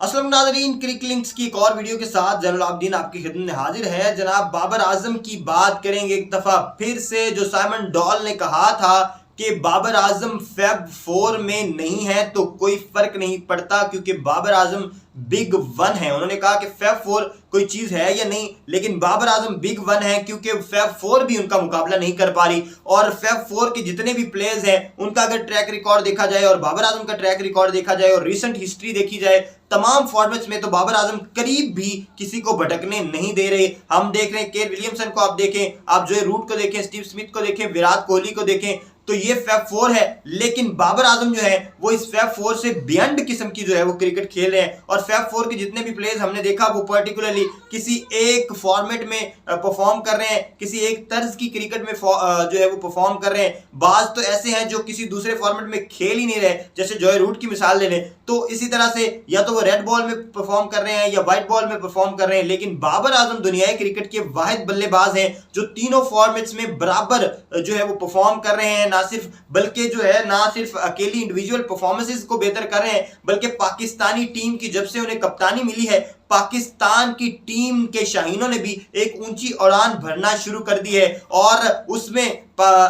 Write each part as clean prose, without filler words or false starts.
अस्सलाम नाज़रीन, क्रिक लिंक्स की एक और वीडियो के साथ जैनुल आबिदीन आपकी खिदमत में हाजिर है। जनाब बाबर आजम की बात करेंगे एक दफ़ा फिर से। जो साइमन डॉल ने कहा था कि बाबर आजम फैब 4 में नहीं है तो कोई फर्क नहीं पड़ता क्योंकि बाबर आजम बिग वन है। उन्होंने कहा कि फैब 4 कोई चीज है या नहीं, लेकिन बाबर आजम बिग वन है क्योंकि फैब 4 भी उनका मुकाबला नहीं कर पा रही। और फैब 4 के जितने भी प्लेयर्स हैं उनका अगर ट्रैक रिकॉर्ड देखा जाए और बाबर आजम का ट्रैक रिकॉर्ड देखा जाए और रिसेंट हिस्ट्री देखी जाए तमाम फॉर्मेट्स में, तो बाबर आजम करीब भी किसी को भटकने नहीं दे रहे। हम देख रहे हैं केन विलियमसन को, आप देखें, आप जो रूट को देखें, स्टीव स्मिथ को देखें, विराट कोहली को देखें, तो ये फैब 4 है। लेकिन बाबर आजम जो है वो इस फैब 4 से बियॉन्ड किस्म की जो है वो क्रिकेट खेल रहे हैं। और फैब 4 के जितने भी प्लेयर्स हमने देखा वो पर्टिकुलरली किसी एक फॉर्मेट में परफॉर्म कर रहे हैं, किसी एक तर्ज की क्रिकेट में जो है वो परफॉर्म कर रहे हैं। बाज तो ऐसे हैं जो किसी दूसरे फॉर्मेट में खेल ही नहीं रहे, जैसे जॉय रूट की मिसाल ले लें, तो इसी तरह से या तो वो रेड बॉल में परफॉर्म कर रहे हैं या व्हाइट बॉल में परफॉर्म कर रहे हैं। लेकिन बाबर आजम दुनियाई क्रिकेट के वाहिद बल्लेबाज हैं जो तीनों फॉर्मेट्स में बराबर जो है वो परफॉर्म कर रहे हैं। ना सिर्फ बल्कि जो है ना सिर्फ अकेली इंडिविजुअल परफॉर्मेंसेस को बेहतर कर रहे हैं, बल्कि पाकिस्तानी टीम की जब से उन्हें कप्तानी मिली है, पाकिस्तान की टीम के शाहीनों ने भी एक ऊंची उड़ान भरना शुरू कर दी है। और उसमें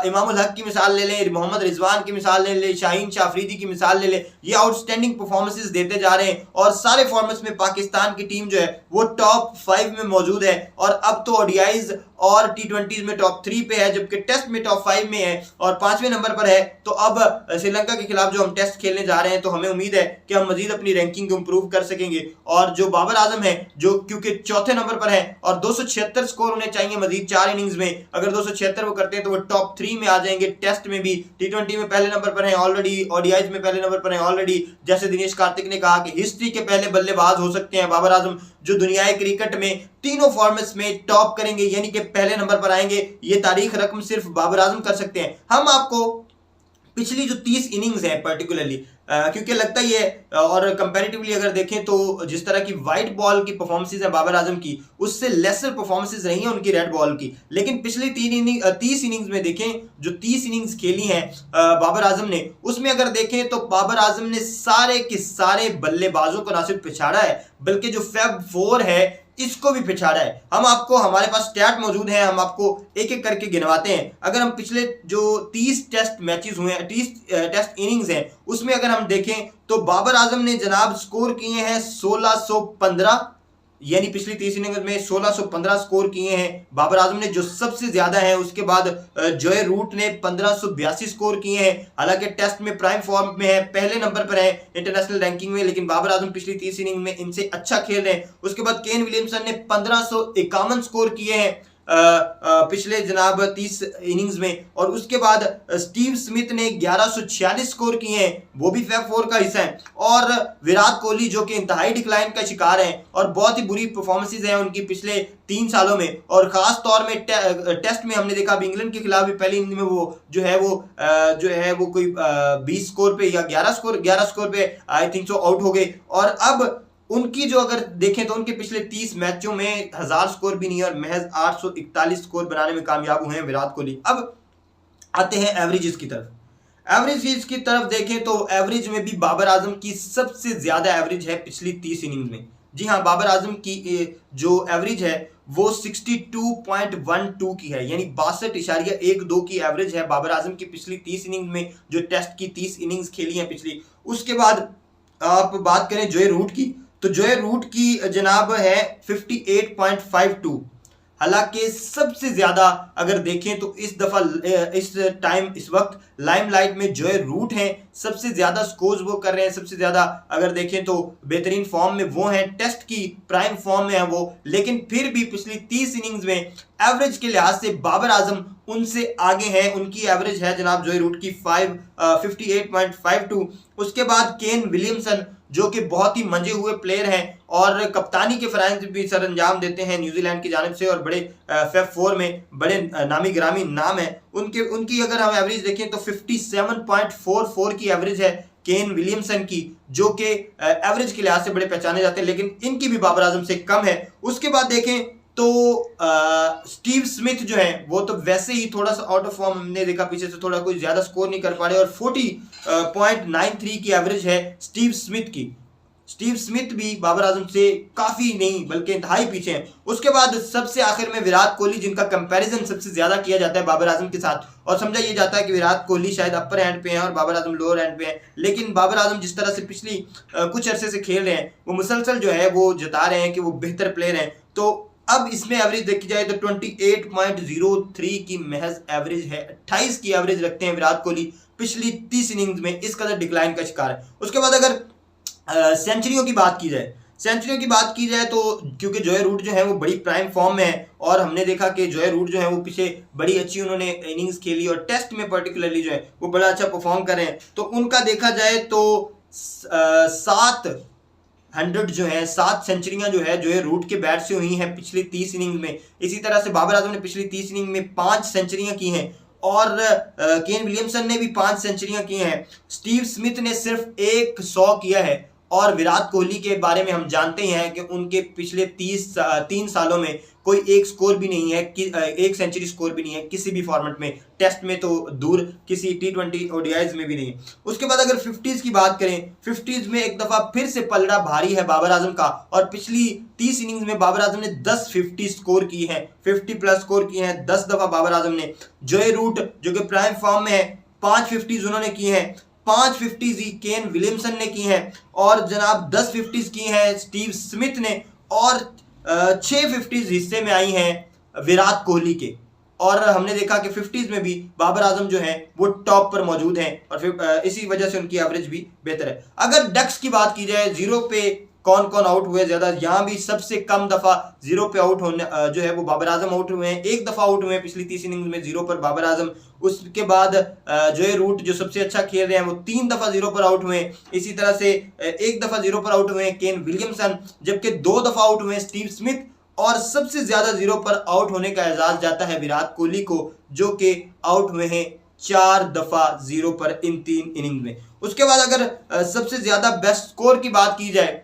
इमामुल हक की मिसाल ले लें, मोहम्मद रिजवान की मिसाल ले लें, शाहीन शाह अफरीदी की मिसाल ले लें, ये आउटस्टैंडिंग परफॉर्मेंसेस देते जा रहे हैं। और सारे फॉर्मेट्स में पाकिस्तान की टीम जो है वो टॉप 5 में मौजूद है। और अब तो ओडीआईज और टी20 में टॉप 3 पे है, जबकि टेस्ट में टॉप 5 में है और 5वें नंबर पर है। तो अब श्रीलंका के खिलाफ जो हम टेस्ट खेलने जा रहे हैं तो हमें उम्मीद है कि हम मजीद अपनी रैंकिंग को इंप्रूव कर सकेंगे। और जो बाबर आजम है जो क्योंकि चौथे नंबर पर है और 276 स्कोर उन्हें चाहिए मजीद 4 इनिंग्स में, अगर 276 वो करते हैं तो वो टॉप 3 में आ जाएंगे। टेस्ट में भी टी20 में पहले नंबर पर है ऑलरेडी, ओडीआईज में पहले नंबर पर है ऑलरेडी। जैसे दिनेश कार्तिक ने कहा कि हिस्ट्री के पहले बल्लेबाज हो सकते हैं बाबर आजम जो दुनियाई क्रिकेट में तीनों फॉर्मेट्स में टॉप करेंगे, यानी कि पहले नंबर पर आएंगे। ये तारीख रकम सिर्फ बाबर आजम कर सकते हैं। हम आपको पिछली जो 30 इनिंग्स है पर्टिकुलरली क्योंकि लगता ही है और कंपैरेटिवली अगर देखें तो जिस तरह की व्हाइट बॉल की परफॉर्मेंसेज है बाबर आजम की, उससे लेसर परफॉर्मेंसेज रही हैं उनकी रेड बॉल की। लेकिन पिछली 30 इनिंग्स में देखें, जो 30 इनिंग्स खेली हैं बाबर आजम ने, उसमें अगर देखें तो बाबर आजम ने सारे के सारे बल्लेबाजों को ना सिर्फ पिछाड़ा है बल्कि जो फैब 4 है इसको भी पिछाड़ा है। हम आपको, हमारे पास स्टैट मौजूद है, हम आपको एक एक करके गिनवाते हैं। अगर हम पिछले जो 30 टेस्ट मैचेस हुए हैं, 30 टेस्ट इनिंग्स हैं, उसमें अगर हम देखें तो बाबर आजम ने जनाब स्कोर किए हैं 1615, यानी पिछली 30 इनिंग्स में 1615 स्कोर किए हैं बाबर आजम ने, जो सबसे ज्यादा है। उसके बाद जॉय रूट ने 1582 स्कोर किए हैं, हालांकि टेस्ट में प्राइम फॉर्म में है, पहले नंबर पर है इंटरनेशनल रैंकिंग में, लेकिन बाबर आजम पिछली 30 इनिंग में इनसे अच्छा खेल रहे हैं। उसके बाद केन विलियमसन ने 1551 स्कोर किए हैं पिछले जनाब 30 इनिंग्स में। और उसके बाद स्टीव स्मिथ ने 1146 स्कोर किए हैं, वो भी फैब 4 का हिस्सा है। और विराट कोहली जो कि इंतहाई डिक्लाइन का शिकार है और बहुत ही बुरी परफॉर्मेंसेज हैं उनकी पिछले 3 सालों में, और खास तौर में टेस्ट में हमने देखा इंग्लैंड के खिलाफ भी पहली इनिंग में वो जो है वो कोई 20 स्कोर पे या 11 स्कोर पे आई थिंक सो आउट हो गए। और अब उनकी जो अगर देखें तो उनके पिछले 30 मैचों में 1000 स्कोर भी नहीं और महज 841 स्कोर बनाने में कामयाब हुए हैं विराट कोहली। अब आते हैं एवरेजेस की तरफ। एवरेजेस की तरफ देखें तो एवरेज में भी बाबर आजम की सबसे ज्यादा एवरेज है पिछली 30 इनिंग्स में। जी हाँ, बाबर आजम की जो एवरेज है वो 62.12 की है, यानी 62.12 की एवरेज है बाबर आजम की पिछली 30 इनिंग्स में, जो टेस्ट की 30 इनिंग्स खेली हैं पिछली। उसके बाद आप बात करें जॉय रूट की, तो जॉय रूट की जनाब है 58.52। हालांकि सबसे ज्यादा अगर देखें तो इस वक्त लाइमलाइट में जॉय रूट हैं, सबसे ज्यादा स्कोर्स वो कर रहे हैं, सबसे ज्यादा अगर देखें तो बेहतरीन फॉर्म में वो हैं, टेस्ट की प्राइम फॉर्म में है वो। लेकिन फिर भी पिछली 30 इनिंग्स में एवरेज के लिहाज से बाबर आजम उनसे आगे हैं। उनकी एवरेज है जनाब जॉय रूट की 58.52। उसके बाद केन विलियमसन जो कि बहुत ही मंजे हुए प्लेयर हैं और कप्तानी के फराइज भी सर अंजाम देते हैं न्यूजीलैंड की जानिब से, और बड़े फैब 4 में बड़े नामी गिरामी नाम है उनकी अगर हम एवरेज देखें तो 57.44 की एवरेज है केन विलियमसन की, जो कि एवरेज के लिहाज से बड़े पहचाने जाते हैं, लेकिन इनकी भी बाबर आजम से कम है। उसके बाद देखें तो स्टीव स्मिथ जो है वो तो वैसे ही थोड़ा सा आउट ऑफ फॉर्म, हमने देखा पीछे से थोड़ा कोई ज्यादा स्कोर नहीं कर पा रहे, और 40.93 की एवरेज है स्टीव स्मिथ की। स्टीव स्मिथ भी बाबर आजम से काफी नहीं बल्कि इंतहाई पीछे हैं। उसके बाद सबसे आखिर में विराट कोहली, जिनका कंपैरिजन सबसे ज्यादा किया जाता है बाबर आजम के साथ, और समझा ये जाता है कि विराट कोहली शायद अपर एंड पे हैं और बाबर आजम लोअर एंड पे हैं। लेकिन बाबर आजम जिस तरह से पिछली कुछ अरसे से खेल रहे हैं, वो मुसलसल जो है वो जता रहे हैं कि वो बेहतर प्लेयर हैं। तो अब इसमें एवरेज देखी जाए तो 28.03 की महज एवरेज है। 28 की एवरेज रखते हैं विराट कोहली, पिछली 30 इनिंग्स में इस कदर डिक्लाइन का शिकार है। उसके बाद अगर सेंचुरियों की बात की जाए तो क्योंकि जोए रूट जो है वो बड़ी प्राइम फॉर्म में है, और हमने देखा कि जोए रूट जो है वो पीछे बड़ी अच्छी उन्होंने इनिंग्स खेली और टेस्ट में पर्टिकुलरली जो है वो बड़ा अच्छा परफॉर्म कर रहे हैं। तो उनका देखा जाए तो 7 सेंचुरियां जो है जोए रूट के बैट से हुई हैं पिछली 30 इनिंग में। इसी तरह से बाबर आजम ने पिछली 30 इनिंग में 5 सेंचुरियां की हैं, और केन विलियमसन ने भी 5 सेंचुरियां की हैं। स्टीव स्मिथ ने सिर्फ 100 किया है, और विराट कोहली के बारे में हम जानते हैं कि उनके पिछले 3 सालों में कोई एक स्कोर भी नहीं है, एक सेंचुरी स्कोर भी नहीं है किसी भी फॉर्मेट में, टेस्ट में तो दूर, किसी T20 ओडीआईज में भी नहीं। उसके बाद अगर 50s की बात करें, 50s में एक दफा फिर से पलड़ा भारी है बाबर आजम का, और पिछली 30 इनिंग्स में बाबर आजम ने 10 50 स्कोर की है, 50 प्लस स्कोर किए हैं 10 दफा बाबर आजम ने। जोए रूट जो कि प्राइम फॉर्म में है, 5 50s उन्होंने की हैं, 5 50s ही केन विलियमसन ने की हैं, और जनाब 10 50s की हैं स्टीव स्मिथ ने, और 6 50s हिस्से में आई हैं विराट कोहली के। और हमने देखा कि 50s में भी बाबर आजम जो हैं वो टॉप पर मौजूद हैं, और फिर इसी वजह से उनकी एवरेज भी बेहतर है। अगर डक्स की बात की जाए, जीरो पे कौन कौन आउट हुए ज्यादा, यहाँ भी सबसे कम दफा जीरो पे आउट होने जो है वो बाबर आजम आउट हुए हैं। एक दफा आउट हुए हैं पिछली 30 इनिंग्स में जीरो पर बाबर आजम। उसके बाद जोए रूट जो सबसे अच्छा खेल रहे हैं वो 3 दफा जीरो पर आउट हुए हैं। इसी तरह से एक दफा जीरो पर आउट हुए हैं केन विलियमसन, जबकि 2 दफा आउट हुए हैं स्टीव स्मिथ, और सबसे ज्यादा जीरो पर आउट होने का एजाज जाता है विराट कोहली को, जो कि आउट हुए हैं 4 दफा जीरो पर इन 3 इनिंग में। उसके बाद अगर सबसे ज्यादा बेस्ट स्कोर की बात की जाए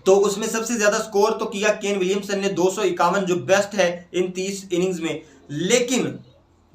तो उसमें सबसे ज्यादा स्कोर तो किया केन विलियमसन ने 251, जो बेस्ट है इन 30 इनिंग्स में। लेकिन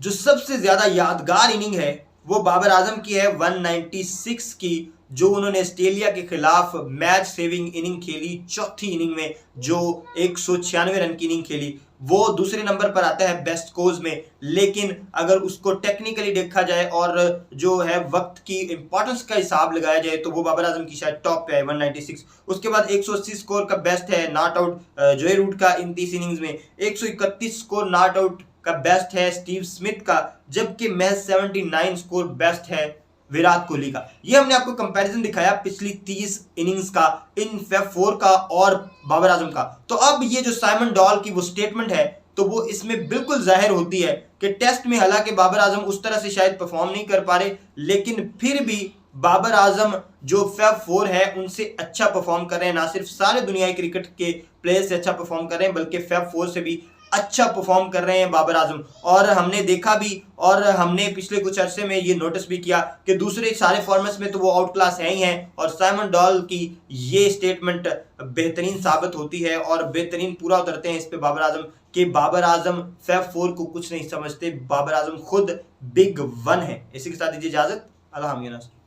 जो सबसे ज्यादा यादगार इनिंग है वो बाबर आजम की है 196 की, जो उन्होंने ऑस्ट्रेलिया के खिलाफ मैच सेविंग इनिंग खेली चौथी इनिंग में, जो 196 रन की इनिंग खेली। वो दूसरे नंबर पर आता है बेस्ट स्कोर्स में। लेकिन अगर उसको टेक्निकली देखा जाए और जो है वक्त की इंपॉर्टेंस का हिसाब लगाया जाए तो वो बाबर आजम की शायद टॉप पे है 196। उसके बाद 180 स्कोर का बेस्ट है नॉट आउट जोए रूट का इन 30 इनिंग्स में। 131 स्कोर नॉट आउट का बेस्ट है स्टीव स्मिथ का, जबकि महज 79 स्कोर बेस्ट है विराट कोहली का। ये हमने आपको कंपैरिजन दिखाया पिछली 30 इनिंग्स का, इन फैब 4 का और बाबर आजम का। तो अब ये जो साइमन डॉल की वो स्टेटमेंट है, तो वो इसमें बिल्कुल जाहिर होती है कि टेस्ट में हालांकि बाबर आजम उस तरह से शायद परफॉर्म नहीं कर पा रहे, लेकिन फिर भी बाबर आजम जो फैब 4 है उनसे अच्छा परफॉर्म कर रहे हैं। ना सिर्फ सारे दुनिया क्रिकेट के प्लेयर से अच्छा परफॉर्म कर रहे हैं, बल्कि फैब 4 से भी अच्छा परफॉर्म कर रहे हैं बाबर आजम। और हमने देखा भी, और हमने पिछले कुछ अरसे में ये नोटिस भी किया कि दूसरे सारे फॉर्मेट्स में तो वो आउट क्लास है ही हैं, और साइमन डॉल की ये स्टेटमेंट बेहतरीन साबित होती है और बेहतरीन पूरा उतरते हैं इस पे बाबर आजम कि बाबर आजम फैब 4 को कुछ नहीं समझते, बाबर आजम खुद बिग वन है। इसी के साथ दीजिए इजाजत, अल्लाह हाफ़िज़।